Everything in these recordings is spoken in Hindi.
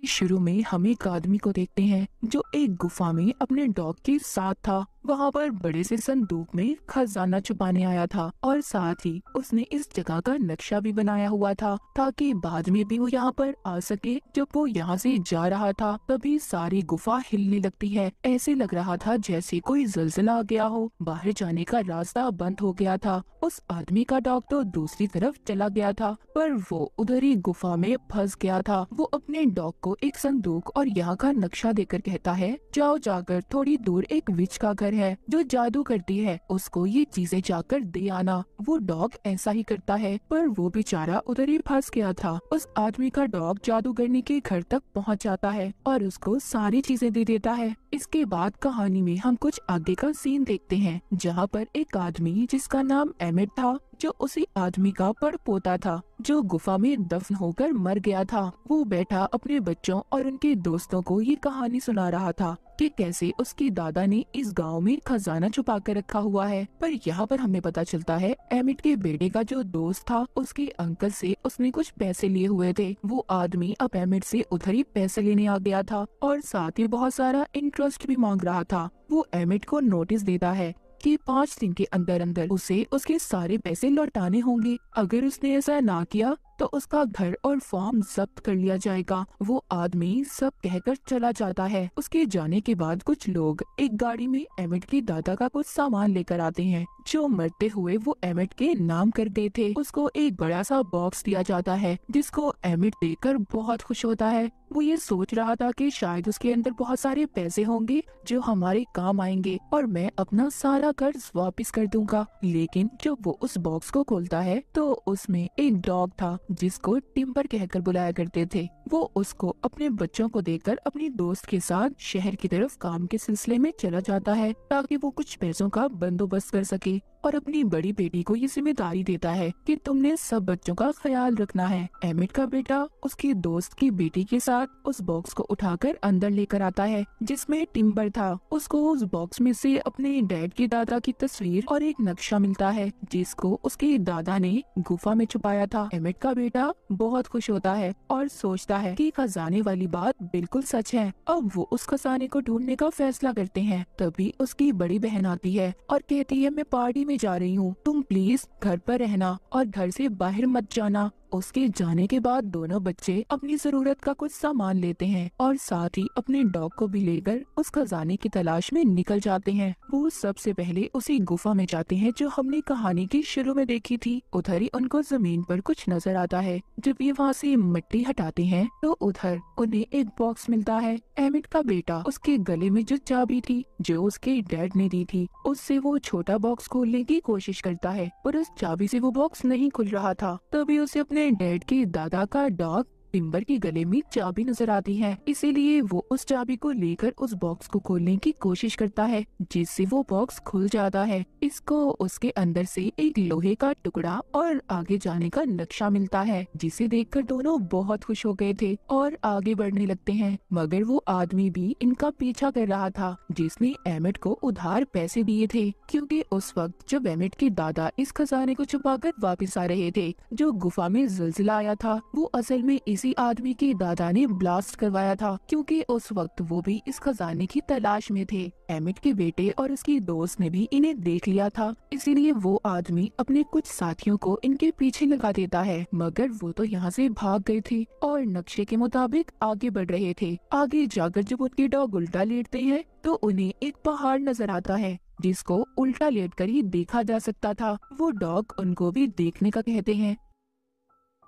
शुरू में हम एक आदमी को देखते हैं जो एक गुफा में अपने डॉग के साथ था। वहाँ पर बड़े से संदूक में खजाना छुपाने आया था और साथ ही उसने इस जगह का नक्शा भी बनाया हुआ था ताकि बाद में भी वो यहाँ पर आ सके। जब वो यहाँ से जा रहा था तभी सारी गुफा हिलने लगती है। ऐसे लग रहा था जैसे कोई जलजला आ गया हो। बाहर जाने का रास्ता बंद हो गया था। उस आदमी का डॉग तो दूसरी तरफ चला गया था पर वो उधर ही गुफा में फंस गया था। वो अपने डॉग को एक संदूक और यहाँ का नक्शा देकर कहता है, जाओ जाकर थोड़ी दूर एक विच का घर है जो जादू करती है, उसको ये चीजें जाकर दे आना। वो डॉग ऐसा ही करता है पर वो बेचारा उधर ही फंस गया था। उस आदमी का डॉग जादूगरनी के घर तक पहुंच जाता है और उसको सारी चीजें दे देता है। इसके बाद कहानी में हम कुछ आगे का सीन देखते हैं जहाँ पर एक आदमी जिसका नाम एमिट था, जो उसी आदमी का पड़पोता था जो गुफा में दफन होकर मर गया था। वो बैठा अपने बच्चों और उनके दोस्तों को ये कहानी सुना रहा था कि कैसे उसके दादा ने इस गांव में खजाना छुपा कर रखा हुआ है। पर यहाँ पर हमें पता चलता है एमिट के बेटे का जो दोस्त था उसके अंकल से उसने कुछ पैसे लिए हुए थे। वो आदमी अब एमिट से उधर ही पैसे लेने आ गया था और साथ ही बहुत सारा इंटरेस्ट भी मांग रहा था। वो एमिट को नोटिस देता है कि 5 दिन के अंदर अंदर उसे उसके सारे पैसे लौटाने होंगे। अगर उसने ऐसा ना किया तो उसका घर और फार्म जब्त कर लिया जाएगा। वो आदमी सब कहकर चला जाता है। उसके जाने के बाद कुछ लोग एक गाड़ी में एमिट के दादा का कुछ सामान लेकर आते हैं जो मरते हुए वो एमिट के नाम कर गए थे। उसको एक बड़ा सा बॉक्स दिया जाता है जिसको एमिट देखकर बहुत खुश होता है। वो ये सोच रहा था कि शायद उसके अंदर बहुत सारे पैसे होंगे जो हमारे काम आएंगे और मैं अपना सारा कर्ज वापस कर दूंगा। लेकिन जब वो उस बॉक्स को खोलता है तो उसमें एक डॉग था जिसको टिम्बर कहकर बुलाया करते थे। वो उसको अपने बच्चों को देकर अपनी दोस्त के साथ शहर की तरफ काम के सिलसिले में चला जाता है ताकि वो कुछ पैसों का बंदोबस्त कर सके और अपनी बड़ी बेटी को ये जिम्मेदारी देता है कि तुमने सब बच्चों का ख्याल रखना है। एमिट का बेटा उसके दोस्त की बेटी के साथ उस बॉक्स को उठाकर अंदर लेकर आता है जिसमें टिम्बर था। उसको उस बॉक्स में से अपने डैड के दादा की तस्वीर और एक नक्शा मिलता है जिसको उसके दादा ने गुफा में छुपाया था। एमिट का बेटा बहुत खुश होता है और सोचता है कि खजाने वाली बात बिल्कुल सच है। अब वो उस खजाने को ढूंढने का फैसला करते हैं। तभी उसकी बड़ी बहन आती है और कहती है, मैं पार्टी में जा रही हूँ, तुम प्लीज घर पर रहना और घर से बाहर मत जाना। उसके जाने के बाद दोनों बच्चे अपनी जरूरत का कुछ सामान लेते हैं और साथ ही अपने डॉग को भी लेकर उस खजाने की तलाश में निकल जाते हैं। वो सबसे पहले उसी गुफा में जाते हैं जो हमने कहानी के शुरू में देखी थी। उधर ही उनको जमीन पर कुछ नजर आता है। जब ये वहाँ से मिट्टी हटाते हैं तो उधर उन्हें एक बॉक्स मिलता है। एमिट का बेटा उसके गले में जो चाबी थी जो उसके डैड ने दी थी, उससे वो छोटा बॉक्स खोलने की कोशिश करता है पर उस चाबी से वो बॉक्स नहीं खुल रहा था। तभी उसे अपने डैड के दादा का डॉग टिम्बर के गले में चाबी नजर आती है। इसीलिए वो उस चाबी को लेकर उस बॉक्स को खोलने की कोशिश करता है जिससे वो बॉक्स खुल जाता है। इसको उसके अंदर से एक लोहे का टुकड़ा और आगे जाने का नक्शा मिलता है जिसे देखकर दोनों बहुत खुश हो गए थे और आगे बढ़ने लगते हैं। मगर वो आदमी भी इनका पीछा कर रहा था जिसने एमिट को उधार पैसे दिए थे, क्योंकि उस वक्त जब एमिट के दादा इस खजाने को छुपाकर वापस आ रहे थे, जो गुफा में ज़लज़ला आया था वो असल में इसी आदमी के दादा ने ब्लास्ट करवाया था, क्योंकि उस वक्त वो भी इस खजाने की तलाश में थे। एमिट के बेटे और उसकी दोस्त ने भी इन्हें देख लिया था, इसीलिए वो आदमी अपने कुछ साथियों को इनके पीछे लगा देता है। मगर वो तो यहाँ से भाग गए थे और नक्शे के मुताबिक आगे बढ़ रहे थे। आगे जाकर जब उनके डॉग उल्टा लेटते हैं तो उन्हें एक पहाड़ नजर आता है जिसको उल्टा लेटकर ही देखा जा सकता था। वो डॉग उनको भी देखने का कहते हैं।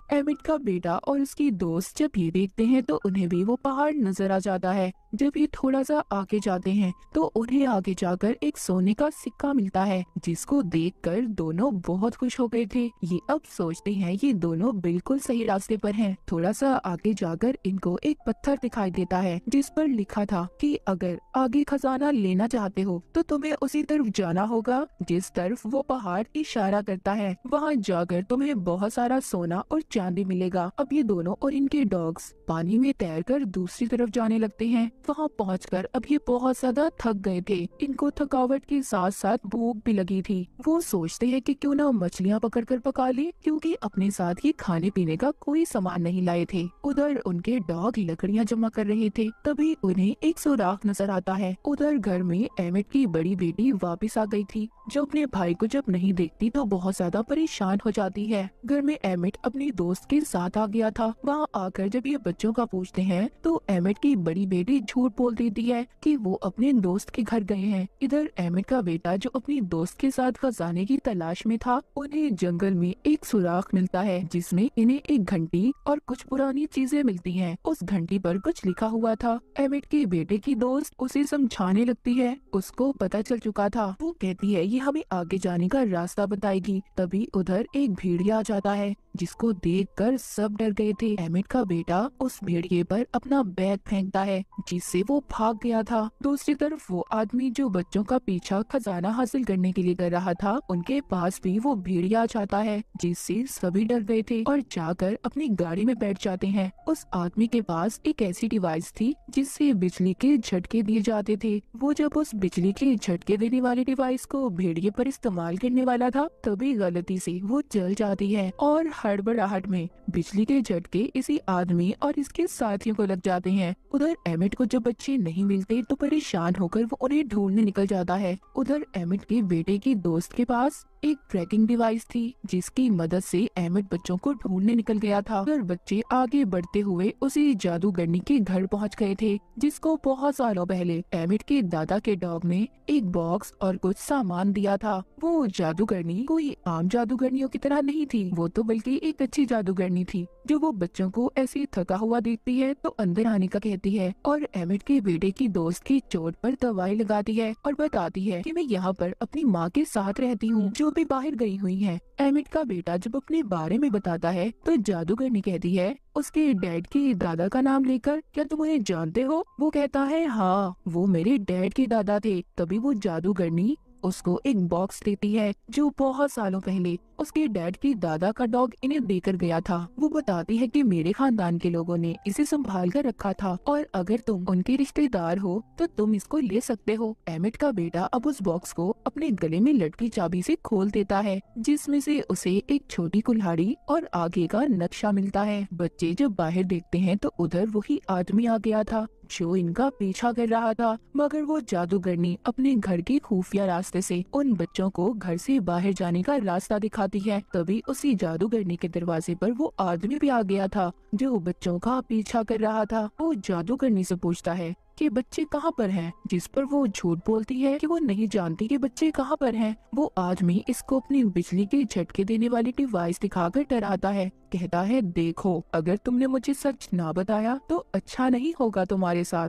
एमिट का बेटा और उसकी दोस्त जब ये देखते हैं तो उन्हें भी वो पहाड़ नजर आ जाता है। जब ये थोड़ा सा आगे जाते हैं तो उन्हें आगे जाकर एक सोने का सिक्का मिलता है जिसको देखकर दोनों बहुत खुश हो गए थे। ये अब सोचते हैं ये दोनों बिल्कुल सही रास्ते पर हैं। थोड़ा सा आगे जाकर इनको एक पत्थर दिखाई देता है जिस पर लिखा था कि अगर आगे खजाना लेना चाहते हो तो तुम्हें उसी तरफ जाना होगा जिस तरफ वो पहाड़ इशारा करता है। वहाँ जाकर तुम्हें बहुत सारा सोना और निशान भी मिलेगा। अब ये दोनों और इनके डॉग्स पानी में तैरकर दूसरी तरफ जाने लगते हैं। वहाँ पहुंचकर अब ये बहुत ज्यादा थक गए थे। इनको थकावट के साथ साथ भूख भी लगी थी। वो सोचते हैं कि क्यों ना मछलियाँ पकड़कर पका ले, क्योंकि अपने साथ ये खाने पीने का कोई सामान नहीं लाए थे। उधर उनके डॉग लकड़ियाँ जमा कर रहे थे, तभी उन्हें एक सुराख नजर आता है। उधर घर में एमिट की बड़ी बेटी वापस आ गई थी, जो अपने भाई को जब नहीं देखती तो बहुत ज्यादा परेशान हो जाती है। घर में एमिट अपनी दोस्त के साथ आ गया था। वहाँ आकर जब ये बच्चों का पूछते हैं तो एमिट की बड़ी बेटी झूठ बोल देती है कि वो अपने दोस्त के घर गए हैं। इधर एमिट का बेटा जो अपनी दोस्त के साथ खजाने की तलाश में था, उन्हें जंगल में एक सुराख मिलता है जिसमें इन्हें एक घंटी और कुछ पुरानी चीजें मिलती हैं। उस घंटी पर कुछ लिखा हुआ था। एमिट के बेटे की दोस्त उसे समझाने लगती है। उसको पता चल चुका था। वो कहती है ये हमें आगे जाने का रास्ता बताएगी। तभी उधर एक भेड़िया आ जाता है, जिसको देखकर सब डर गए थे। एमिट का बेटा उस भेड़िए पर अपना बैग फेंकता है, जिससे वो भाग गया था। दूसरी तरफ वो आदमी जो बच्चों का पीछा खजाना हासिल करने के लिए कर रहा था, उनके पास भी वो भेड़िया आ जाता है, जिससे सभी डर गए थे और जाकर अपनी गाड़ी में बैठ जाते हैं। उस आदमी के पास एक ऐसी डिवाइस थी जिससे बिजली के झटके दिए जाते थे। वो जब उस बिजली के झटके देने वाली डिवाइस को भेड़िए पर इस्तेमाल करने वाला था, तभी गलती से वो जल जाती है और हड़बड़ाहट में बिजली के झटके इसी आदमी और इसके साथियों को लग जाते हैं। उधर एमिट को जब बच्चे नहीं मिलते तो परेशान होकर वो उन्हें ढूंढने निकल जाता है। उधर एमिट के बेटे की दोस्त के पास एक ट्रैकिंग डिवाइस थी, जिसकी मदद से एमिट बच्चों को ढूंढने निकल गया था। उधर बच्चे आगे बढ़ते हुए उसी जादूगरनी के घर पहुंच गए थे, जिसको बहुत सालों पहले एमिट के दादा के डॉग ने एक बॉक्स और कुछ सामान दिया था। वो जादूगरनी कोई आम जादूगरनियों की तरह नहीं थी, वो तो बल्कि एक अच्छी जादूगरनी थी, जो वो बच्चों को ऐसे थका हुआ देखती है तो अंदर आने का कहती है और एमिट के बेटे की दोस्त की चोट पर दवाई लगाती है और बताती है कि मैं यहाँ पर अपनी माँ के साथ रहती हूँ, जो भी बाहर गई हुई है। एमिट का बेटा जब अपने बारे में बताता है तो जादूगरनी कहती है उसके डैड के दादा का नाम लेकर, क्या तुम उन्हें जानते हो? वो कहता है हाँ, वो मेरे डैड के दादा थे। तभी वो जादूगरनी उसको एक बॉक्स देती है, जो बहुत सालों पहले उसके डैड की दादा का डॉग इन्हें देकर गया था। वो बताती है कि मेरे खानदान के लोगों ने इसे संभाल कर रखा था और अगर तुम उनके रिश्तेदार हो तो तुम इसको ले सकते हो। एमिट का बेटा अब उस बॉक्स को अपने गले में लटकी चाबी से खोल देता है, जिसमें से उसे एक छोटी कुल्हाड़ी और आगे का नक्शा मिलता है। बच्चे जब बाहर देखते हैं तो उधर वही आदमी आ गया था जो इनका पीछा कर रहा था, मगर वो जादूगरनी अपने घर के खुफिया रास्ते से उन बच्चों को घर से बाहर जाने का रास्ता दिखाती है। तभी उसी जादूगरनी के दरवाजे पर वो आदमी भी आ गया था जो बच्चों का पीछा कर रहा था। वो जादूगरनी से पूछता है कि बच्चे कहाँ पर हैं, जिस पर वो झूठ बोलती है कि वो नहीं जानती कि बच्चे कहाँ पर हैं। वो आदमी इसको अपनी बिजली के झटके देने वाली डिवाइस दिखाकर डराता है, कहता है देखो, अगर तुमने मुझे सच ना बताया तो अच्छा नहीं होगा तुम्हारे साथ।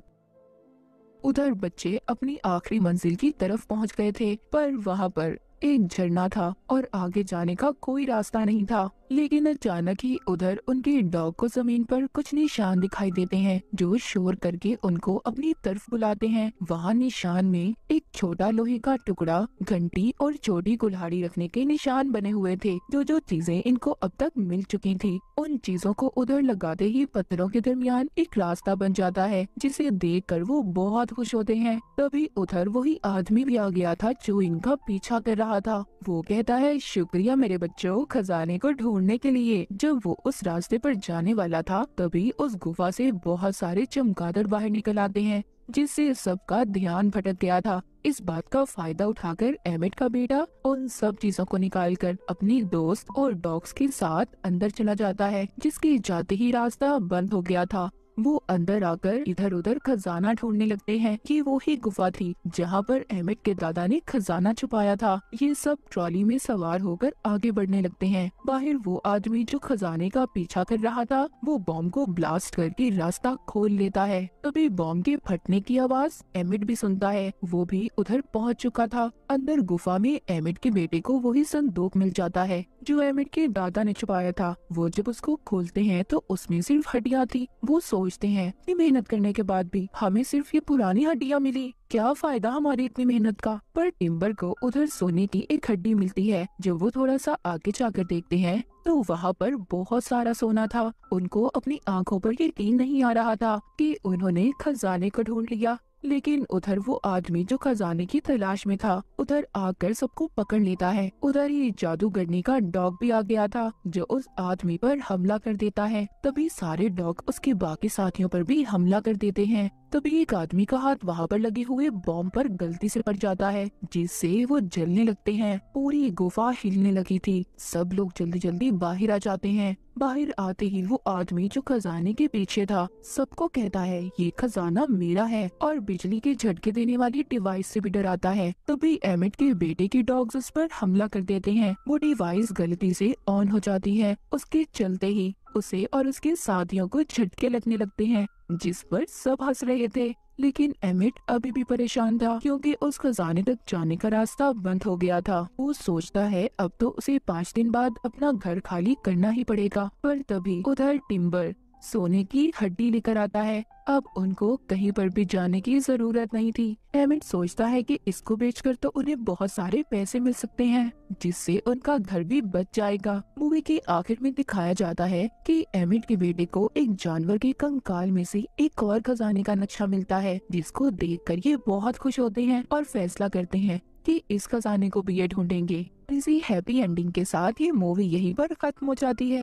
उधर बच्चे अपनी आखिरी मंजिल की तरफ पहुंच गए थे, पर वहाँ पर एक झरना था और आगे जाने का कोई रास्ता नहीं था। लेकिन अचानक ही उधर उनके डॉग को जमीन पर कुछ निशान दिखाई देते हैं, जो शोर करके उनको अपनी तरफ बुलाते हैं। वहाँ निशान में एक छोटा लोहे का टुकड़ा, घंटी और छोटी कुल्हाड़ी रखने के निशान बने हुए थे। जो चीजें इनको अब तक मिल चुकी थी, उन चीजों को उधर लगाते ही पत्थरों के दरमियान एक रास्ता बन जाता है, जिसे देखकर वो बहुत खुश होते हैं। तभी उधर वही आदमी भी आ गया था जो इनका पीछा कर रहा था। वो कहता है शुक्रिया मेरे बच्चों, खजाने को ढूंढने के लिए। जब वो उस रास्ते पर जाने वाला था, तभी उस गुफा से बहुत सारे चमगादड़ बाहर निकल आते हैं, जिससे सबका ध्यान भटक गया था। इस बात का फायदा उठाकर एमिट का बेटा उन सब चीजों को निकालकर अपनी दोस्त और डॉग्स के साथ अंदर चला जाता है, जिसके जाते ही रास्ता बंद हो गया था। वो अंदर आकर इधर उधर खजाना ढूंढने लगते हैं। ये वो ही गुफा थी जहाँ पर एमिट के दादा ने खजाना छुपाया था। ये सब ट्रॉली में सवार होकर आगे बढ़ने लगते हैं। बाहर वो आदमी जो खजाने का पीछा कर रहा था, वो बॉम्ब को ब्लास्ट करके रास्ता खोल लेता है। तभी बॉम्ब के फटने की आवाज एमिट भी सुनता है। वो भी उधर पहुँच चुका था। अंदर गुफा में एमिट के बेटे को वही संदूक मिल जाता है, जो एमिट के दादा ने छुपाया था। वो जब उसको खोलते हैं तो उसमें सिर्फ हड्डियां थी। वो सोचते हैं कि मेहनत करने के बाद भी हमें सिर्फ ये पुरानी हड्डियां मिली, क्या फायदा हमारी इतनी मेहनत का। पर टिम्बर को उधर सोने की एक हड्डी मिलती है। जब वो थोड़ा सा आगे जाकर देखते हैं तो वहाँ पर बहुत सारा सोना था। उनको अपनी आंखों पर यकीन नहीं आ रहा था कि उन्होंने खजाने को ढूंढ लिया। लेकिन उधर वो आदमी जो खजाने की तलाश में था उधर आकर सबको पकड़ लेता है। उधर ही जादूगरनी का डॉग भी आ गया था जो उस आदमी पर हमला कर देता है। तभी सारे डॉग उसके बाकी साथियों पर भी हमला कर देते हैं। तभी एक आदमी का हाथ वहाँ पर लगे हुए बॉम्ब पर गलती से पड़ जाता है जिससे वो जलने लगते हैं। पूरी गुफा हिलने लगी थी। सब लोग जल्दी जल्दी बाहर आ जाते हैं। बाहर आते ही वो आदमी जो खजाने के पीछे था सबको कहता है ये खजाना मेरा है और बिजली के झटके देने वाली डिवाइस से भी डराता है। तभी एमिट के बेटे की डॉग्स उस पर हमला कर देते हैं। वो डिवाइस गलती से ऑन हो जाती है। उसके चलते ही उसे और उसके साथियों को झटके लगने लगते हैं जिस पर सब हंस रहे थे। लेकिन एमिट अभी भी परेशान था क्योंकि उस खजाने तक जाने का रास्ता बंद हो गया था। वो सोचता है अब तो उसे 5 दिन बाद अपना घर खाली करना ही पड़ेगा। पर तभी उधर टिम्बर सोने की हड्डी लेकर आता है। अब उनको कहीं पर भी जाने की जरूरत नहीं थी। एमिट सोचता है कि इसको बेचकर तो उन्हें बहुत सारे पैसे मिल सकते हैं जिससे उनका घर भी बच जाएगा। मूवी के आखिर में दिखाया जाता है कि एमिट के बेटे को एक जानवर के कंकाल में से एक और खजाने का नक्शा मिलता है जिसको देखकर ये बहुत खुश होते हैं और फैसला करते हैं कि इस खजाने को भी ये ढूंढेंगे। इसी हैप्पी एंडिंग के साथ ये मूवी यहीं पर खत्म हो जाती है।